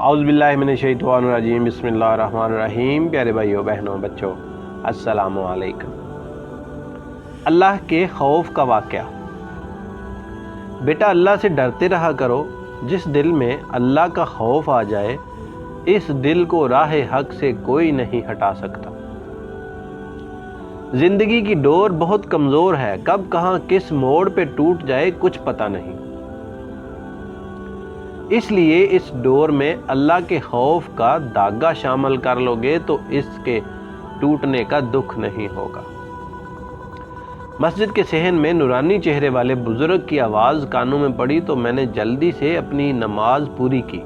اعوذ باللہ من الشیطان الرجیم، بسم اللہ الرحمن الرحیم۔ پیارے بھائیوں بہنوں بچوں، السلام علیکم۔ اللہ کے خوف کا واقعہ۔ بیٹا، اللہ سے ڈرتے رہا کرو۔ جس دل میں اللہ کا خوف آ جائے، اس دل کو راہ حق سے کوئی نہیں ہٹا سکتا۔ زندگی کی ڈور بہت کمزور ہے، کب کہاں کس موڑ پہ ٹوٹ جائے کچھ پتہ نہیں۔ اس لیے اس ڈور میں اللہ کے خوف کا دھاگا شامل کر لو گے تو اس کے ٹوٹنے کا دکھ نہیں ہوگا۔ مسجد کے صحن میں نورانی چہرے والے بزرگ کی آواز کانوں میں پڑی تو میں نے جلدی سے اپنی نماز پوری کی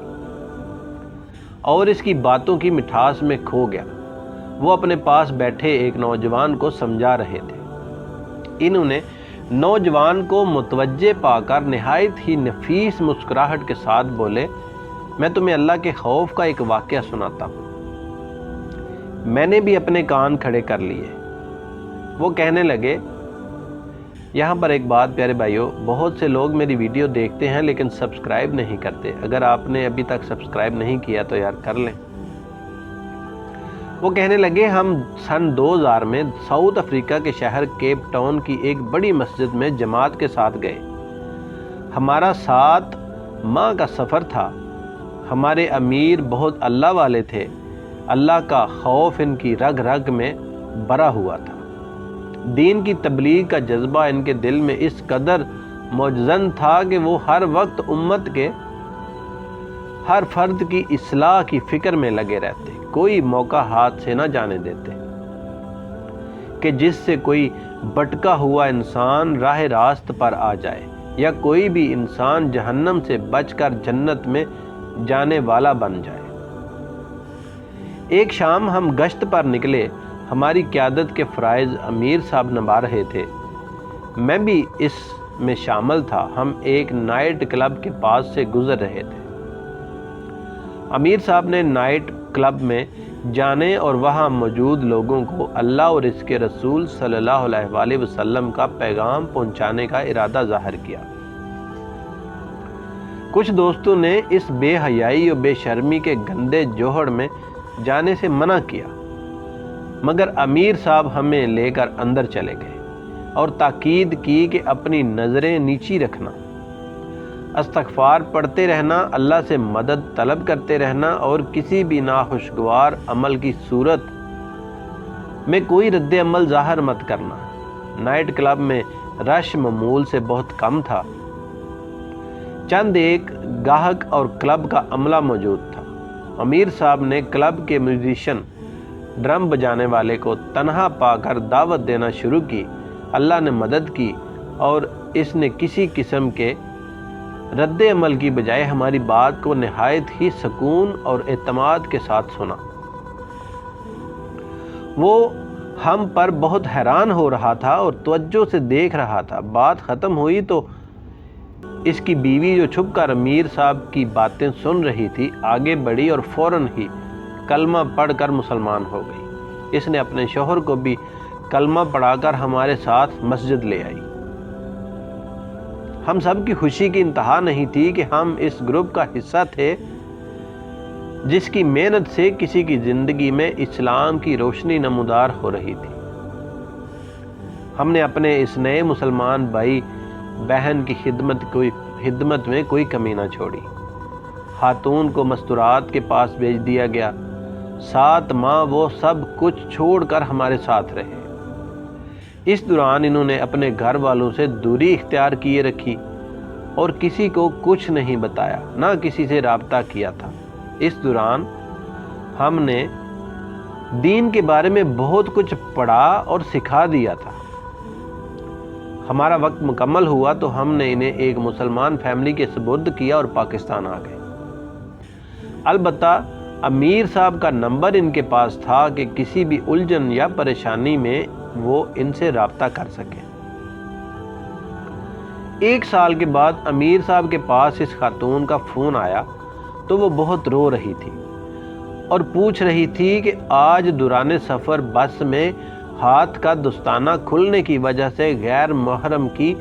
اور اس کی باتوں کی مٹھاس میں کھو گیا۔ وہ اپنے پاس بیٹھے ایک نوجوان کو سمجھا رہے تھے۔ انہوں نے نوجوان کو متوجہ پا کر نہایت ہی نفیس مسکراہٹ کے ساتھ بولے، میں تمہیں اللہ کے خوف کا ایک واقعہ سناتا ہوں۔ میں نے بھی اپنے کان کھڑے کر لیے۔ وہ کہنے لگے، یہاں پر ایک بات پیارے بھائیوں، بہت سے لوگ میری ویڈیو دیکھتے ہیں لیکن سبسکرائب نہیں کرتے۔ اگر آپ نے ابھی تک سبسکرائب نہیں کیا تو یار کر لیں۔ وہ کہنے لگے، ہم سن 2000 میں ساؤتھ افریقہ کے شہر کیپ ٹاؤن کی ایک بڑی مسجد میں جماعت کے ساتھ گئے۔ ہمارا 7 ماہ کا سفر تھا۔ ہمارے امیر بہت اللہ والے تھے۔ اللہ کا خوف ان کی رگ رگ میں بھرا ہوا تھا۔ دین کی تبلیغ کا جذبہ ان کے دل میں اس قدر موجزن تھا کہ وہ ہر وقت امت کے ہر فرد کی اصلاح کی فکر میں لگے رہتے، کوئی موقع ہاتھ سے نہ جانے دیتے کہ جس سے کوئی بھٹکا ہوا انسان راہ راست پر آ جائے یا کوئی بھی انسان جہنم سے بچ کر جنت میں جانے والا بن جائے۔ ایک شام ہم گشت پر نکلے۔ ہماری قیادت کے فرائض امیر صاحب نبھا رہے تھے، میں بھی اس میں شامل تھا۔ ہم ایک نائٹ کلب کے پاس سے گزر رہے تھے۔ امیر صاحب نے نائٹ کلب میں جانے اور وہاں موجود لوگوں کو اللہ اور اس کے رسول صلی اللہ علیہ وآلہ وسلم کا پیغام پہنچانے کا ارادہ ظاہر کیا۔ کچھ دوستوں نے اس بے حیائی اور بے شرمی کے گندے جوہر میں جانے سے منع کیا، مگر امیر صاحب ہمیں لے کر اندر چلے گئے اور تاکید کی کہ اپنی نظریں نیچی رکھنا، استغفار پڑھتے رہنا، اللہ سے مدد طلب کرتے رہنا اور کسی بھی ناخوشگوار عمل کی صورت میں کوئی رد عمل ظاہر مت کرنا۔ نائٹ کلب میں رش معمول سے بہت کم تھا۔ چند ایک گاہک اور کلب کا عملہ موجود تھا۔ امیر صاحب نے کلب کے میوزیشین ڈرم بجانے والے کو تنہا پا کر دعوت دینا شروع کی۔ اللہ نے مدد کی اور اس نے کسی قسم کے رد عمل کی بجائے ہماری بات کو نہایت ہی سکون اور اعتماد کے ساتھ سنا۔ وہ ہم پر بہت حیران ہو رہا تھا اور توجہ سے دیکھ رہا تھا۔ بات ختم ہوئی تو اس کی بیوی جو چھپ کر امیر صاحب کی باتیں سن رہی تھی آگے بڑھی اور فوراً ہی کلمہ پڑھ کر مسلمان ہو گئی۔ اس نے اپنے شوہر کو بھی کلمہ پڑھا کر ہمارے ساتھ مسجد لے آئی۔ ہم سب کی خوشی کی انتہا نہیں تھی کہ ہم اس گروپ کا حصہ تھے جس کی محنت سے کسی کی زندگی میں اسلام کی روشنی نمودار ہو رہی تھی۔ ہم نے اپنے اس نئے مسلمان بھائی بہن کی خدمت میں کوئی کمی نہ چھوڑی۔ خاتون کو مستورات کے پاس بھیج دیا گیا۔ 7 ماہ وہ سب کچھ چھوڑ کر ہمارے ساتھ رہے۔ اس دوران انہوں نے اپنے گھر والوں سے دوری اختیار کیے رکھی اور کسی کو کچھ نہیں بتایا، نہ کسی سے رابطہ کیا تھا۔ اس دوران ہم نے دین کے بارے میں بہت کچھ پڑھا اور سکھا دیا تھا۔ ہمارا وقت مکمل ہوا تو ہم نے انہیں ایک مسلمان فیملی کے سپرد کیا اور پاکستان آ گئے۔ البتہ امیر صاحب کا نمبر ان کے پاس تھا کہ کسی بھی الجھن یا پریشانی میں وہ ان سے رابطہ کر سکیں۔ 1 سال کے بعد امیر صاحب کے پاس اس خاتون کا فون آیا تو وہ بہت رو رہی تھی اور پوچھ رہی تھی کہ آج دوران سفر بس میں ہاتھ کا دستانہ کھلنے کی وجہ سے غیر محرم کی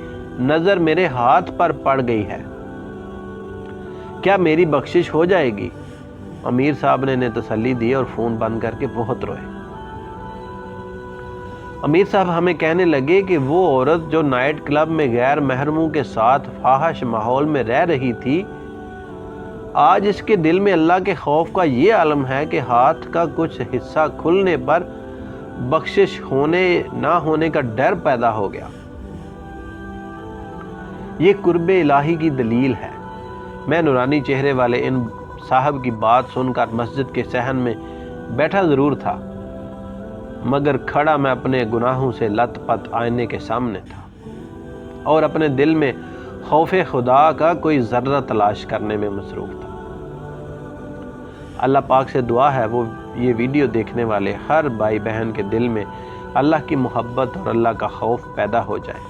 نظر میرے ہاتھ پر پڑ گئی ہے، کیا میری بخشش ہو جائے گی؟ امیر صاحب نے انہیں تسلی دی اور فون بند کر کے بہت روئے۔ امیر صاحب ہمیں کہنے لگے کہ وہ عورت جو نائٹ کلب میں غیر محرموں کے ساتھ فاحش ماحول میں رہ رہی تھی، آج اس کے دل میں اللہ کے خوف کا یہ عالم ہے کہ ہاتھ کا کچھ حصہ کھلنے پر بخشش ہونے نہ ہونے کا ڈر پیدا ہو گیا۔ یہ قرب الہی کی دلیل ہے۔ میں نورانی چہرے والے ان صاحب کی بات سن کر مسجد کے صحن میں بیٹھا ضرور تھا، مگر کھڑا میں اپنے گناہوں سے لت پت آئینے کے سامنے تھا اور اپنے دل میں خوف خدا کا کوئی ذرہ تلاش کرنے میں مصروف تھا۔ اللہ پاک سے دعا ہے وہ یہ ویڈیو دیکھنے والے ہر بھائی بہن کے دل میں اللہ کی محبت اور اللہ کا خوف پیدا ہو جائے۔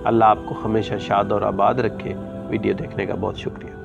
اللہ آپ کو ہمیشہ شاد اور آباد رکھے۔ ویڈیو دیکھنے کا بہت شکریہ۔